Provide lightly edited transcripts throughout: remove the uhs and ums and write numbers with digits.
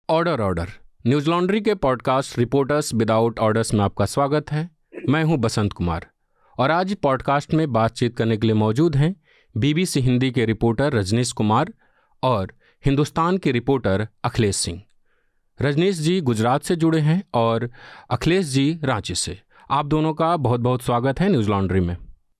Order order news laundry के podcast reporters without orders में आपका स्वागत है। मैं हूं बसंत कुमार और आज पॉडकास्ट में बातचीत करने के लिए मौजूद हैं बीबीसी हिंदी के रिपोर्टर रजनीश कुमार और हिंदुस्तान के रिपोर्टर अखिलेश सिंह। रजनीश जी गुजरात से जुड़े हैं और अखिलेश जी रांची से। आप दोनों का बहुत बहुत स्वागत है न्यूज लॉन्ड्री में।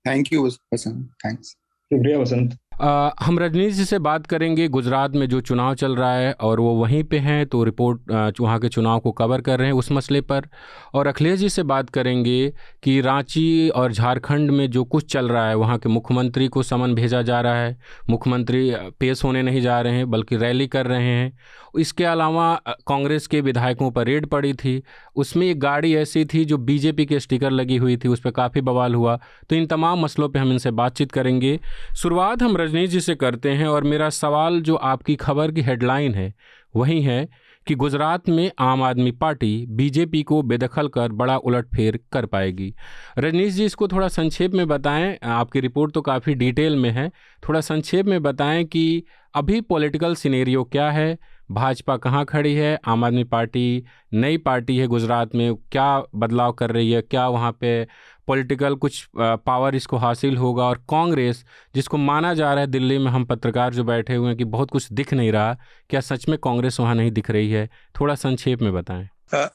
Thank you Basant. थैंक्स। शुक्रिया वसंत। हम रजनीश जी से बात करेंगे गुजरात में जो चुनाव चल रहा है और वो वहीं पे हैं, तो रिपोर्ट वहाँ के चुनाव को कवर कर रहे हैं उस मसले पर। और अखिलेश जी से बात करेंगे कि रांची और झारखंड में जो कुछ चल रहा है, वहाँ के मुख्यमंत्री को समन भेजा जा रहा है, मुख्यमंत्री पेश होने नहीं जा रहे हैं बल्कि रैली कर रहे हैं। इसके अलावा कांग्रेस के विधायकों पर रेड पड़ी थी, उसमें एक गाड़ी ऐसी थी जो बीजेपी के स्टिकर लगी हुई थी, उस पर काफ़ी बवाल हुआ। तो इन तमाम मसलों पर हम इनसे बातचीत करेंगे। शुरुआत हम रजनीश जी से करते हैं और मेरा सवाल जो आपकी खबर की हेडलाइन है वही है कि गुजरात में आम आदमी पार्टी बीजेपी को बेदखल कर बड़ा उलटफेर कर पाएगी। रजनीश जी इसको थोड़ा संक्षेप में बताएं। आपकी रिपोर्ट तो काफ़ी डिटेल में है, थोड़ा संक्षेप में बताएं कि अभी पॉलिटिकल सिनेरियो क्या है, भाजपा कहाँ खड़ी है, आम आदमी पार्टी नई पार्टी है गुजरात में, क्या बदलाव कर रही है, क्या वहाँ पे पॉलिटिकल कुछ पावर इसको हासिल होगा, और कांग्रेस जिसको माना जा रहा है दिल्ली में, हम पत्रकार जो बैठे हुए हैं कि बहुत कुछ दिख नहीं रहा, क्या सच में कांग्रेस वहाँ नहीं दिख रही है? थोड़ा संक्षेप में बताएं।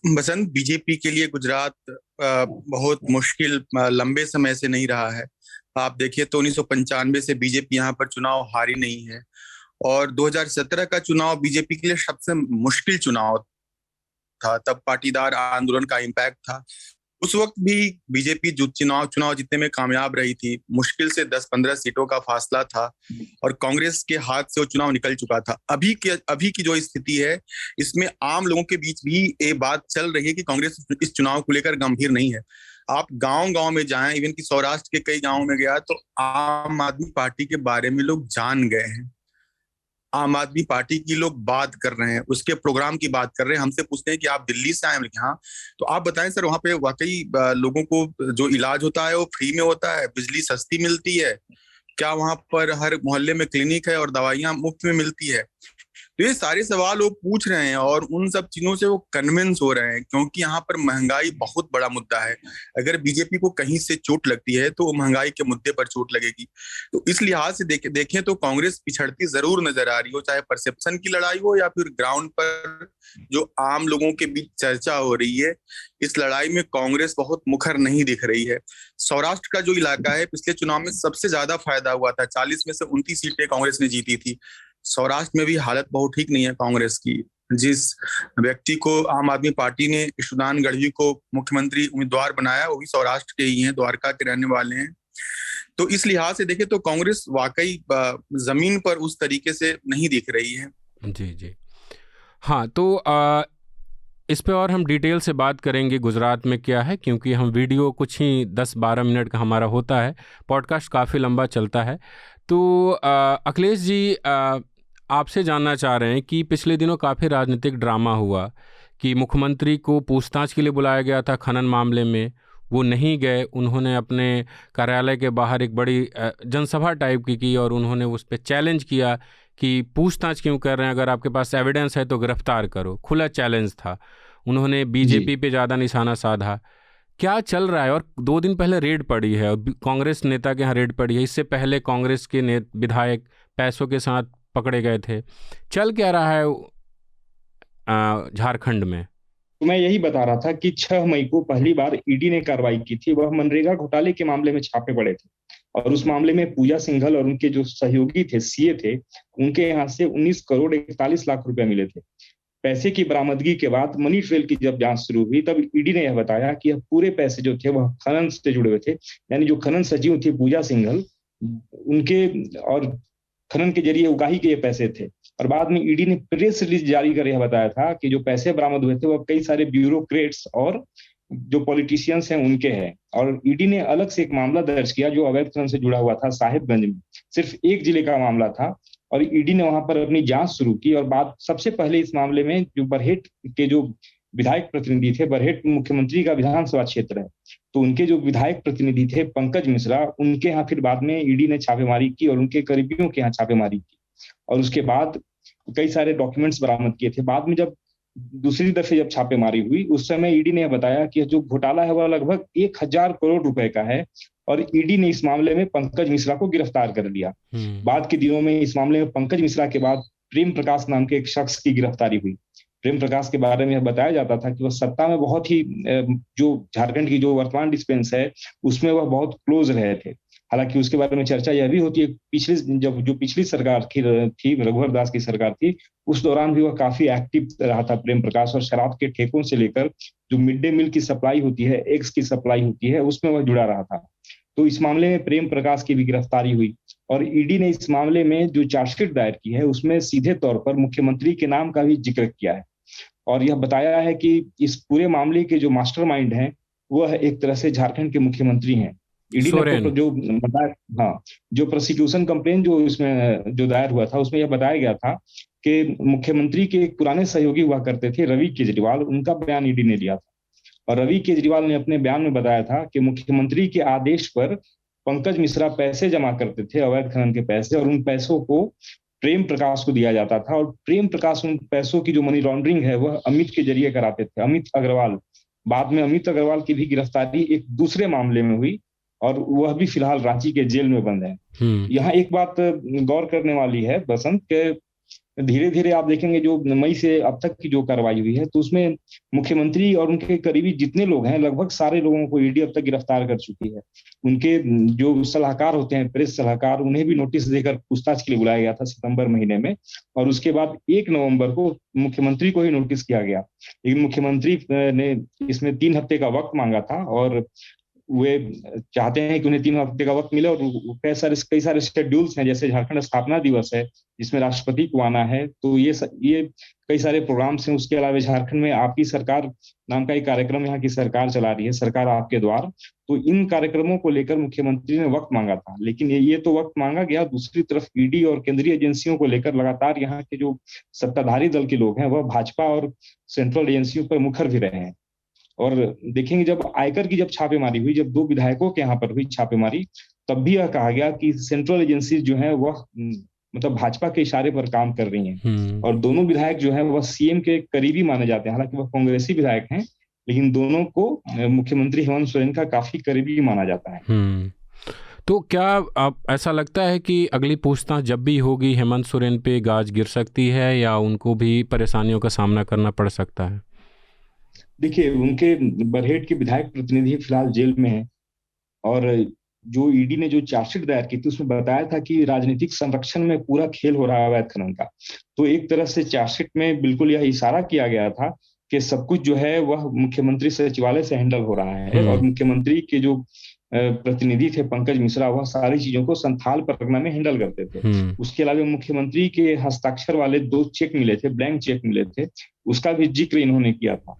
बसंत, बीजेपी के लिए गुजरात बहुत मुश्किल लंबे समय से नहीं रहा है। आप देखिए तो 1995 से बीजेपी यहाँ पर चुनाव हारी नहीं है और 2017 का चुनाव बीजेपी के लिए सबसे मुश्किल चुनाव था। तब पाटीदार आंदोलन का इम्पैक्ट था। उस वक्त भी बीजेपी जो चुनाव जीतने में कामयाब रही थी। मुश्किल से 10-15 सीटों का फासला था और कांग्रेस के हाथ से वो चुनाव निकल चुका था। अभी की जो स्थिति है, इसमें आम लोगों के बीच भी ये बात चल रही है कि कांग्रेस इस चुनाव को लेकर गंभीर नहीं है। आप गांव-गांव में जाएं, इवन कि सौराष्ट्र के कई गांवों में गया तो आम आदमी पार्टी के बारे में लोग जान गए हैं। आम आदमी पार्टी की लोग बात कर रहे हैं, उसके प्रोग्राम की बात कर रहे हैं। हमसे पूछते हैं कि आप दिल्ली से आए हैं? हाँ। तो आप बताएं सर, वहां पे वाकई लोगों को जो इलाज होता है वो फ्री में होता है? बिजली सस्ती मिलती है? क्या वहां पर हर मोहल्ले में क्लिनिक है और दवाइयां मुफ्त में मिलती है? तो ये सारे सवाल वो पूछ रहे हैं और उन सब चीजों से वो कन्विंस हो रहे हैं, क्योंकि यहाँ पर महंगाई बहुत बड़ा मुद्दा है। अगर बीजेपी को कहीं से चोट लगती है तो महंगाई के मुद्दे पर चोट लगेगी। तो इस लिहाज से देखें तो कांग्रेस पिछड़ती जरूर नजर आ रही हो, चाहे परसेप्शन की लड़ाई हो या फिर ग्राउंड पर जो आम लोगों के बीच चर्चा हो रही है, इस लड़ाई में कांग्रेस बहुत मुखर नहीं दिख रही है। सौराष्ट्र का जो इलाका है, पिछले चुनाव में सबसे ज्यादा फायदा हुआ था। 40 में से 29 सीटें कांग्रेस ने जीती थी। सौराष्ट्र में भी हालत बहुत ठीक नहीं है कांग्रेस की। जिस व्यक्ति को आम आदमी पार्टी ने ईशुदान गढ़वी को मुख्यमंत्री उम्मीदवार बनाया, वो भी सौराष्ट्र के ही हैं, द्वारका के रहने वाले हैं। तो इस लिहाज से देखें तो कांग्रेस वाकई जमीन पर उस तरीके से नहीं दिख रही है। जी जी हाँ, तो इस पे और हम डिटेल से बात करेंगे गुजरात में क्या है, क्योंकि हम वीडियो कुछ ही 10-12 मिनट का हमारा होता है, पॉडकास्ट काफ़ी लंबा चलता है। तो अखिलेश जी, आपसे जानना चाह रहे हैं कि पिछले दिनों काफ़ी राजनीतिक ड्रामा हुआ कि मुख्यमंत्री को पूछताछ के लिए बुलाया गया था खनन मामले में, वो नहीं गए। उन्होंने अपने कार्यालय के बाहर एक बड़ी जनसभा टाइप की और उन्होंने उस पर चैलेंज किया कि पूछताछ क्यों कर रहे हैं, अगर आपके पास एविडेंस है तो गिरफ्तार करो। खुला चैलेंज था। उन्होंने बीजेपी पे ज़्यादा निशाना साधा। क्या चल रहा है? और 2 दिन पहले रेड पड़ी है और कांग्रेस नेता के यहाँ रेड पड़ी है। इससे पहले कांग्रेस के विधायक पैसों के साथ पकड़े गए थे। चल क्या रहा है झारखंड में? तो मैं यही बता रहा था कि 6 मई को पहली बार ईडी ने कार्रवाई की थी। वह मनरेगा घोटाले के मामले में छापे पड़े थे और उस मामले में पूजा सिंघल और उनके जो सहयोगी थे, सीए थे, उनके यहाँ से 19 करोड़ 41 लाख रुपए मिले थे। पैसे की बरामदगी के बाद मनी ट्रेल की जब जांच शुरू हुई, तब ईडी ने यह बताया कि यह पूरे पैसे जो थे वह खनन से जुड़े हुए थे। यानी जो खनन सचिव थी पूजा सिंघल, उनके और खनन के जरिए उगाही के ये पैसे थे। और बाद में ईडी ने प्रेस रिलीज जारी कर यह बताया था कि जो पैसे बरामद हुए थे वह कई सारे ब्यूरोक्रेट्स और जो पॉलिटिशियंस हैं उनके हैं। और ईडी ने अलग से एक मामला दर्ज किया जो अवैध खनन से जुड़ा हुआ था साहिबगंज में। सिर्फ एक जिले का मामला था और ईडी ने वहां पर अपनी जांच शुरू की। और बात सबसे पहले इस मामले में जो बरहेट के जो विधायक प्रतिनिधि थे, बरहेट मुख्यमंत्री का विधानसभा क्षेत्र है, तो उनके जो विधायक प्रतिनिधि थे पंकज मिश्रा, उनके यहाँ फिर बाद में ईडी ने छापेमारी की और उनके करीबियों के यहाँ छापेमारी की और उसके बाद कई सारे डॉक्यूमेंट्स बरामद किए थे। बाद में जब दूसरी तरफ से जब छापेमारी हुई उस समय ईडी ने बताया कि जो घोटाला है वह लगभग 1000 करोड़ रुपए का है और ईडी ने इस मामले में पंकज मिश्रा को गिरफ्तार कर लिया। बाद के दिनों में इस मामले में पंकज मिश्रा के बाद प्रेम प्रकाश नाम के एक शख्स की गिरफ्तारी हुई। प्रेम प्रकाश के बारे में यह बताया जाता था कि वह सत्ता में बहुत ही जो झारखंड की जो वर्तमान डिस्पेंस है उसमें वह बहुत क्लोज रहे थे। हालांकि उसके बारे में चर्चा यह भी होती है पिछली सरकार थी रघुवर दास की सरकार थी, उस दौरान भी वह काफी एक्टिव रहा था प्रेम प्रकाश, और शराब के ठेकों से लेकर जो मिड डे मील की सप्लाई होती है, एग्स की सप्लाई होती है, उसमें वह जुड़ा रहा था। तो इस मामले में प्रेम प्रकाश की भी गिरफ्तारी हुई और ईडी ने इस मामले में जो चार्जशीट दायर की है उसमें सीधे तौर पर मुख्यमंत्री के नाम का भी जिक्र किया है और यह बताया है कि इस पूरे मामले के जो मास्टरमाइंड हैं वह एक तरह से झारखंड के मुख्यमंत्री हैं। ईडी ने जो बताया, जो प्रोसिक्यूशन कंप्लेन जो इसमें जो दायर हुआ था उसमें यह बताया गया था कि मुख्यमंत्री के एक पुराने सहयोगी हुआ करते थे रवि केजरीवाल, उनका बयान ईडी ने लिया था और रवि केजरीवाल ने अपने बयान में बताया था कि मुख्यमंत्री के आदेश पर पंकज मिश्रा पैसे जमा करते थे, अवैध खनन के पैसे, और उन पैसों को प्रेम प्रकाश को दिया जाता था और प्रेम प्रकाश उन पैसों की जो मनी लॉन्ड्रिंग है वह अमित के जरिए कराते थे, अमित अग्रवाल। बाद में अमित अग्रवाल की भी गिरफ्तारी एक दूसरे मामले में हुई और वह भी फिलहाल रांची के जेल में बंद है। यहाँ एक बात गौर करने वाली है बसंत के धीरे धीरे आप देखेंगे जो मई से अब तक की जो कार्रवाई हुई है तो उसमें मुख्यमंत्री और उनके करीबी जितने लोग हैं लगभग सारे लोगों को ईडी अब तक गिरफ्तार कर चुकी है। उनके जो सलाहकार होते हैं, प्रेस सलाहकार, उन्हें भी नोटिस देकर पूछताछ के लिए बुलाया गया था सितंबर महीने में और उसके बाद 1 नवंबर को मुख्यमंत्री को ही नोटिस किया गया। लेकिन मुख्यमंत्री ने इसमें 3 हफ्ते का वक्त मांगा था और वे चाहते हैं कि उन्हें 3 हफ्ते का वक्त मिले और कई सारे शेड्यूल्स हैं, जैसे झारखंड स्थापना दिवस है जिसमें राष्ट्रपति को आना है, तो ये कई सारे प्रोग्राम्स हैं। उसके अलावा झारखंड में आपकी सरकार नाम का एक कार्यक्रम यहाँ की सरकार चला रही है, सरकार आपके द्वार, तो इन कार्यक्रमों को लेकर मुख्यमंत्री ने वक्त मांगा था। लेकिन ये तो वक्त मांगा गया, दूसरी तरफ ईडी और केंद्रीय एजेंसियों को लेकर लगातार यहाँ के जो सत्ताधारी दल के लोग हैं वह भाजपा और सेंट्रल एजेंसियों पर मुखर भी रहे हैं। और देखेंगे जब आयकर की जब छापेमारी हुई, जब 2 विधायकों के यहाँ पर हुई छापेमारी, तब भी यह कहा गया कि सेंट्रल एजेंसी जो है वह मतलब भाजपा के इशारे पर काम कर रही हैं और दोनों विधायक जो है वह सीएम के करीबी माने जाते हैं। हालांकि वह कांग्रेसी विधायक हैं लेकिन दोनों को मुख्यमंत्री हेमंत सोरेन का काफी करीबी माना जाता है। तो क्या आप ऐसा लगता है कि अगली पूछताछ जब भी होगी हेमंत सोरेन पे गाज गिर सकती है या उनको भी परेशानियों का सामना करना पड़ सकता है? देखिए, उनके बरहेट के विधायक प्रतिनिधि फिलहाल जेल में हैं और जो ईडी ने जो चार्जशीट दायर की थी उसमें बताया था कि राजनीतिक संरक्षण में पूरा खेल हो रहा है अवैध खनन का। तो एक तरह से चार्जशीट में बिल्कुल यह इशारा किया गया था कि सब कुछ जो है वह मुख्यमंत्री सचिवालय से हैंडल हो रहा है और मुख्यमंत्री के जो प्रतिनिधि थे पंकज मिश्रा, वह सारी चीजों को संथाल परगना में हैंडल करते थे। उसके अलावा मुख्यमंत्री के हस्ताक्षर वाले 2 चेक मिले थे, ब्लैंक चेक मिले थे, उसका भी जिक्र इन्होंने किया था।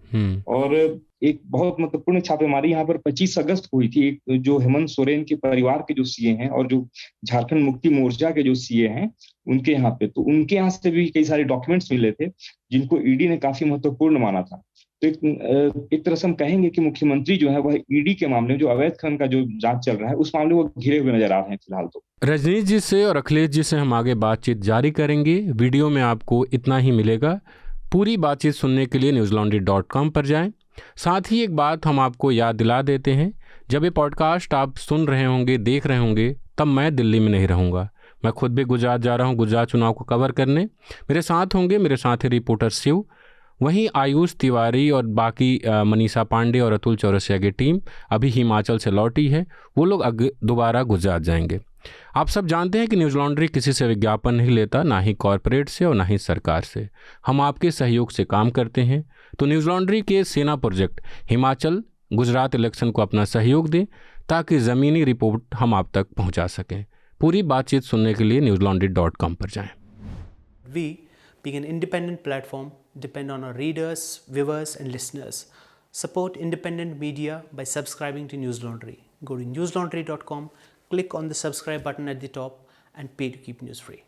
और एक बहुत महत्वपूर्ण छापेमारी यहाँ पर 25 अगस्त को हुई थी। जो हेमंत सोरेन के परिवार के जो सीए हैं और जो झारखंड मुक्ति मोर्चा के जो सीए हैं उनके यहाँ पे, तो उनके यहाँ से भी कई सारे डॉक्यूमेंट्स मिले थे जिनको ईडी ने काफी महत्वपूर्ण माना था। तो एक तरह से हम कहेंगे कि मुख्यमंत्री जो है वह ईडी के मामले में जो अवैध खनन का जो जांच चल रहा है उस मामले में घिरे हुए नजर आ रहे हैं फिलहाल। तो रजनीश जी से और अखिलेश जी से हम आगे बातचीत जारी करेंगे। वीडियो में आपको इतना ही मिलेगा। पूरी बातचीत सुनने के लिए newslaundry.com पर जाएं। साथ ही एक बात हम आपको याद दिला देते हैं, जब ये पॉडकास्ट आप सुन रहे होंगे, देख रहे होंगे, तब मैं दिल्ली में नहीं रहूँगा। मैं खुद भी गुजरात जा रहा हूँ गुजरात चुनाव को कवर करने। मेरे साथ होंगे मेरे साथी रिपोर्टर शिव, वहीं आयुष तिवारी और बाकी मनीषा पांडे और अतुल चौरसिया की टीम अभी हिमाचल से लौटी है, वो लोग दोबारा गुजरात जाएंगे। आप सब जानते हैं कि न्यूज़ लॉन्ड्री किसी से विज्ञापन नहीं लेता, ना ही कॉरपोरेट से और ना ही सरकार से। हम आपके सहयोग से काम करते हैं। तो न्यूज़ लॉन्ड्री के सेना प्रोजेक्ट हिमाचल गुजरात इलेक्शन को अपना सहयोग दें ताकि ज़मीनी रिपोर्ट हम आप तक पहुंचा सकें। पूरी बातचीत सुनने के लिए newslaundry.com पर जाएं। We, being an independent platform, depend on our readers, viewers and listeners. Support independent media by subscribing to News Laundry. Go to newslaundry.com, click on the subscribe button at the top and pay to keep news free.